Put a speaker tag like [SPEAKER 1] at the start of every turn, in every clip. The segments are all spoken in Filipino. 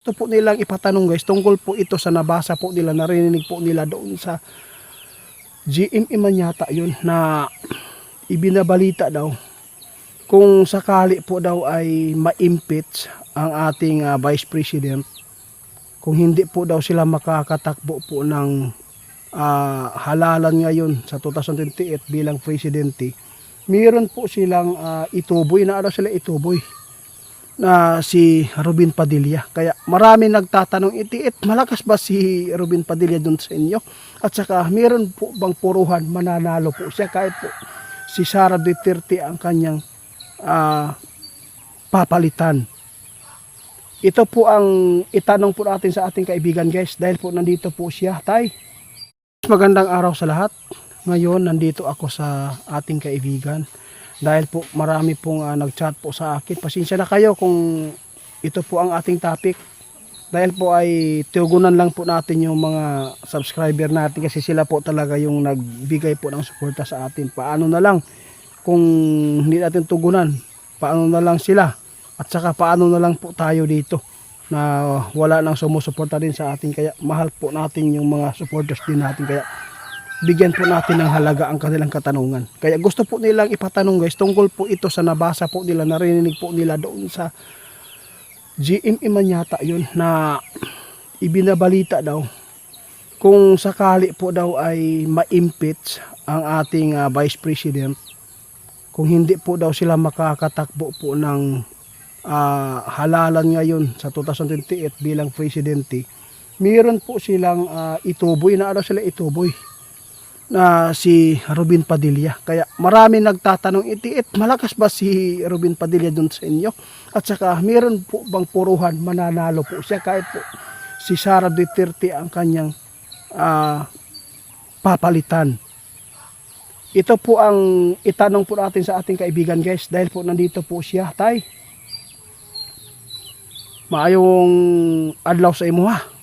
[SPEAKER 1] Ito po nilang ipatanong guys, tungkol po ito sa nabasa po nila, narinig po nila doon sa GMA man yata yun, na ibinabalita daw kung sakali po daw ay ma-impeach ang ating Vice President, kung hindi po daw sila makakatakbo po ng halalan ngayon sa 2028 bilang presidente, mayroon po silang ituboy, na ano sila ituboy, na si Robin Padilla. Kaya marami nagtatanong, itiit, malakas ba si Robin Padilla dun sa inyo? At saka, meron po bang puruhan, mananalo po siya kahit po si Sara Duterte ang kanyang papalitan? Ito po ang itanong po natin sa ating kaibigan guys, dahil po nandito po siya. Tay, magandang araw sa lahat. Ngayon, nandito ako sa ating kaibigan. Dahil po marami pong nag-chat po sa akin. Pasensya na kayo kung ito po ang ating topic. Dahil po ay tugunan lang po natin yung mga subscriber natin. Kasi sila po talaga yung nagbigay po ng suporta sa atin. Paano na lang kung hindi natin tugunan? Paano na lang sila? At saka paano na lang po tayo dito na wala nang sumusuporta din sa atin. Kaya mahal po natin yung mga supporters din natin. Kaya bigyan po natin ng halaga ang kanilang katanungan. Kaya gusto po nilang ipatanong guys, tungkol po ito sa nabasa po nila, narinig po nila doon sa GMA man yata yun, na ibinabalita daw kung sakali po daw ay ma-impeach ang ating Vice President, kung hindi po daw sila makakatakbo po ng halalan ngayon sa 2028 bilang presidente, mayroon po silang ituboy, na ano sila ituboy, na si Robin Padilla. Kaya marami nagtatanong, itiit, malakas ba si Robin Padilla dun sa inyo? At saka, meron po bang puruhan, mananalo po siya kahit po si Sara Duterte ang kanyang papalitan? Ito po ang itanong po natin sa ating kaibigan guys, dahil po nandito po siya. Tay, maayong adlaw sa imo ha.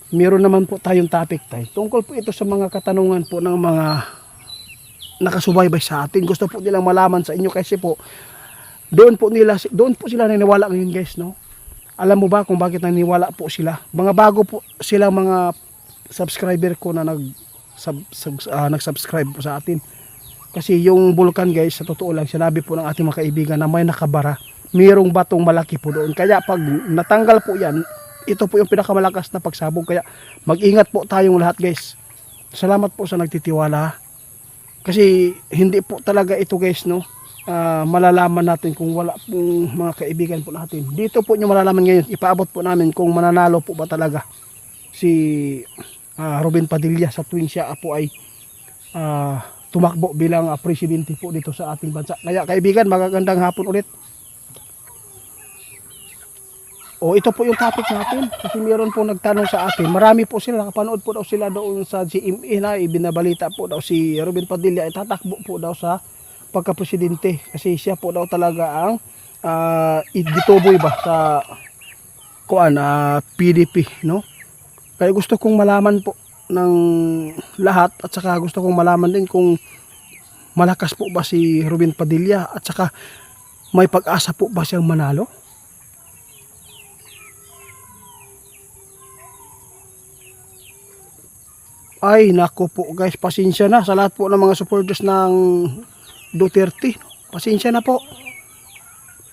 [SPEAKER 1] Meron naman po tayong topic tayo. Tungkol po ito sa mga katanungan po ng mga nakasubaybay sa atin. Gusto po nilang malaman sa inyo kasi po doon po sila naniniwala ngayon guys, no? Alam mo ba kung bakit naniniwala po sila? Mga bago po sila mga subscriber ko na nag-subscribe po sa atin. Kasi yung bulkan guys, sa totoo lang, sinabi po ng ating mga kaibigan na may nakabara. Mayroong batong malaki po doon. Kaya pag natanggal po yan, ito po yung pinakamalakas na pagsabog. Kaya mag-ingat po tayong lahat guys. Salamat po sa nagtitiwala. Kasi hindi po talaga ito guys, no, malalaman natin kung wala pong mga kaibigan po natin. Dito po nyo malalaman ngayon. Ipaabot po namin kung mananalo po ba talaga si Robin Padilla sa tuwing siya po ay tumakbo bilang presidente po dito sa ating bansa. Kaya kaibigan, magagandang hapon ulit. O ito po yung topic natin, kasi meron po nagtanong sa atin. Marami po sila, nakapanood po daw sila doon sa GMA na ibinabalita po daw si Robin Padilla ay tatakbo po daw sa pagka-presidente. Kasi siya po daw talaga ang idituboy ba sa PDP, no? Kaya gusto kong malaman po ng lahat, at saka gusto kong malaman din kung malakas po ba si Robin Padilla, at saka may pag-asa po ba siyang manalo? Ay, nako po guys, pasensya na sa lahat po ng mga supporters ng Duterte. Pasensya na po.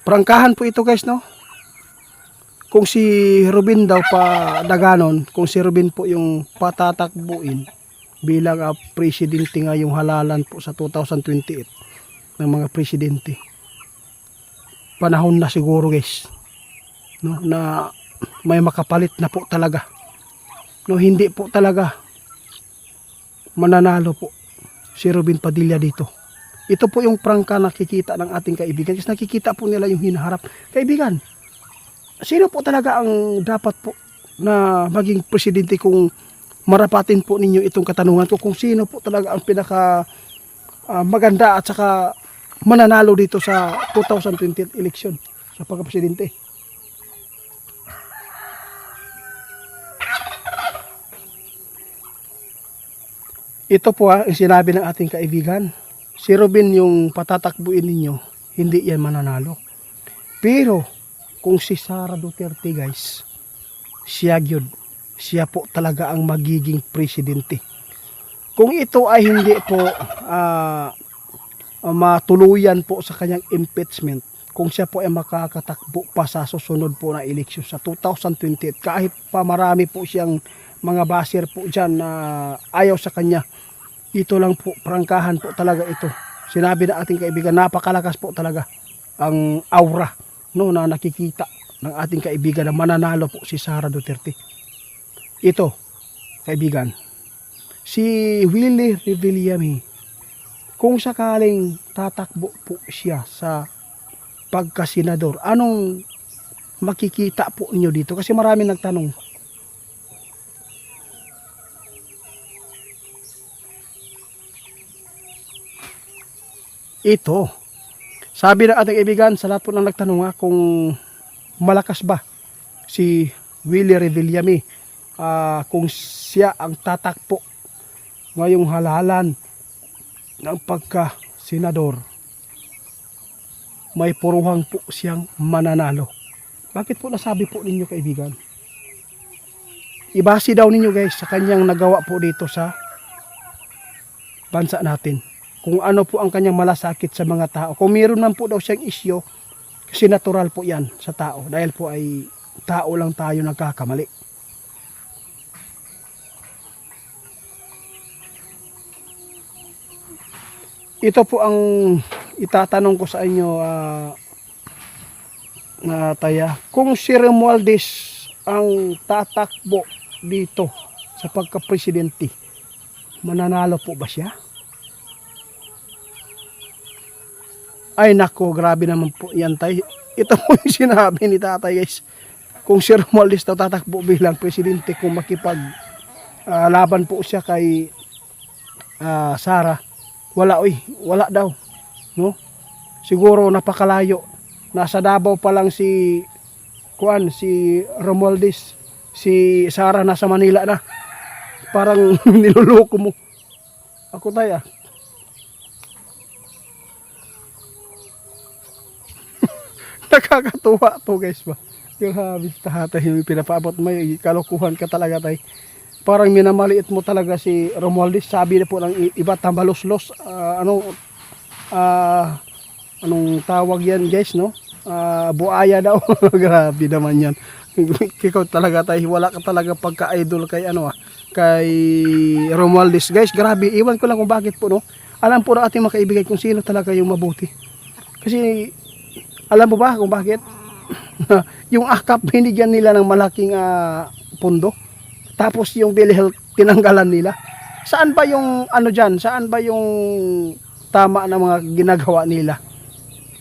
[SPEAKER 1] Prangkahan po ito guys, no? Kung si Robin daw pa daganon, kung si Robin po yung patatakbuin bilang presidente ngayong halalan po sa 2028 ng mga presidente, panahon na siguro guys, no, na may makapalit na po talaga. No, hindi po talaga mananalo po si Robin Padilla dito. Ito po yung prangka nakikita ng ating kaibigan. Kasi nakikita po nila yung hinaharap. Kaibigan, sino po talaga ang dapat po na maging presidente kung marapatin po ninyo itong katanungan ko? Kung sino po talaga ang pinaka maganda at saka mananalo dito sa 2020 election sa pagka-presidente? Ito po ang sinabi ng ating kaibigan. Si Robin yung patatakbuin ninyo, hindi yan mananalo. Pero kung si Sara Duterte guys, siya yun. Siya po talaga ang magiging presidente. Kung ito ay hindi po matuluyan po sa kanyang impeachment, kung siya po ay makakatakbo pa sa susunod po na eleksyon sa 2028, kahit pa marami po siyang mga baser po dyan na ayaw sa kanya, ito lang po, prangkahan po talaga ito. Sinabi na ating kaibigan, napakalakas po talaga ang aura, no, na nakikita ng ating kaibigan na mananalo po si Sara Duterte. Ito, kaibigan, si Willie Revillame, kung sakaling tatakbo po siya sa pagkasenador, anong makikita po niyo dito? Kasi marami nagtanong. Ito, sabi ng ating kaibigan, sa lahat po ng nagtanong kung malakas ba si Willie Revillame, kung siya ang tatakbo ngayong halalan ng pagka-senador, may puruhang po siyang mananalo. Bakit po nasabi po ninyo kaibigan? Ibase daw ninyo guys sa kanyang nagawa po dito sa bansa natin. Kung ano po ang kanyang malasakit sa mga tao. Kung meron man po daw siyang isyo, kasi natural po yan sa tao. Dahil po ay tao lang tayo nagkakamali. Ito po ang itatanong ko sa inyo, Taya. Kung si Romualdez ang tatakbo dito sa pagka-presidente, mananalo po ba siya? Ay nako, grabe naman po yan, Tay. Ito po yung sinabi ni Tatay guys. Kung si Romualdez tatakbo bilang presidente, kung makipag laban po siya kay Sara, wala daw, no? Siguro napakalayo. Nasa Davao pa lang si Romualdez, si Sara nasa Manila na. Parang niloloko mo. Ako Tay nakakatuwa to guys ba. Yung habis Tatay yung pinapaabot mo, kalokohan ka talaga Tay. Parang minamaliit mo talaga si Romualdez. Sabi na po ng iba, tambalos-los. Anong tawag yan guys, no? Buaya daw. Grabe naman yan. Ikaw talaga Tay, wala ka talaga pagka-idol kay kay Romualdez guys. Grabe, iwan ko lang kung bakit po, no? Alam po na ating mga kaibigan kung sino talaga yung mabuti. Kasi alam mo ba kung bakit? Yung AKAP binigyan nila ng malaking pondo. Tapos yung PhilHealth tinanggalan nila. Saan ba yung dyan? Saan ba yung tama na mga ginagawa nila?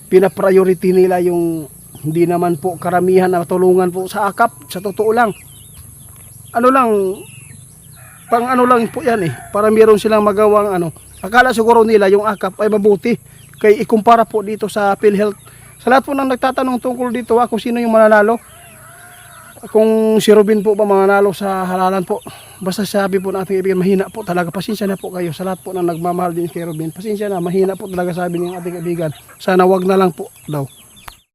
[SPEAKER 1] Pina-priority nila yung hindi naman po karamihan na tulungan po sa AKAP. Sa totoo lang. Pang lang po yan para meron silang magawang Akala siguro nila yung AKAP ay mabuti. Kaya ikumpara po dito sa PhilHealth. Sa lahat po nang nagtatanong tungkol dito kung sino yung mananalo. Kung si Robin po ba mananalo sa halalan po. Basta sabi po natin kaibigan, mahina po talaga. Pasensya na po kayo sa lahat po nang nagmamahal din kay Robin. Pasensya na, mahina po talaga sabi ng ating kaibigan. Sana wag na lang po daw.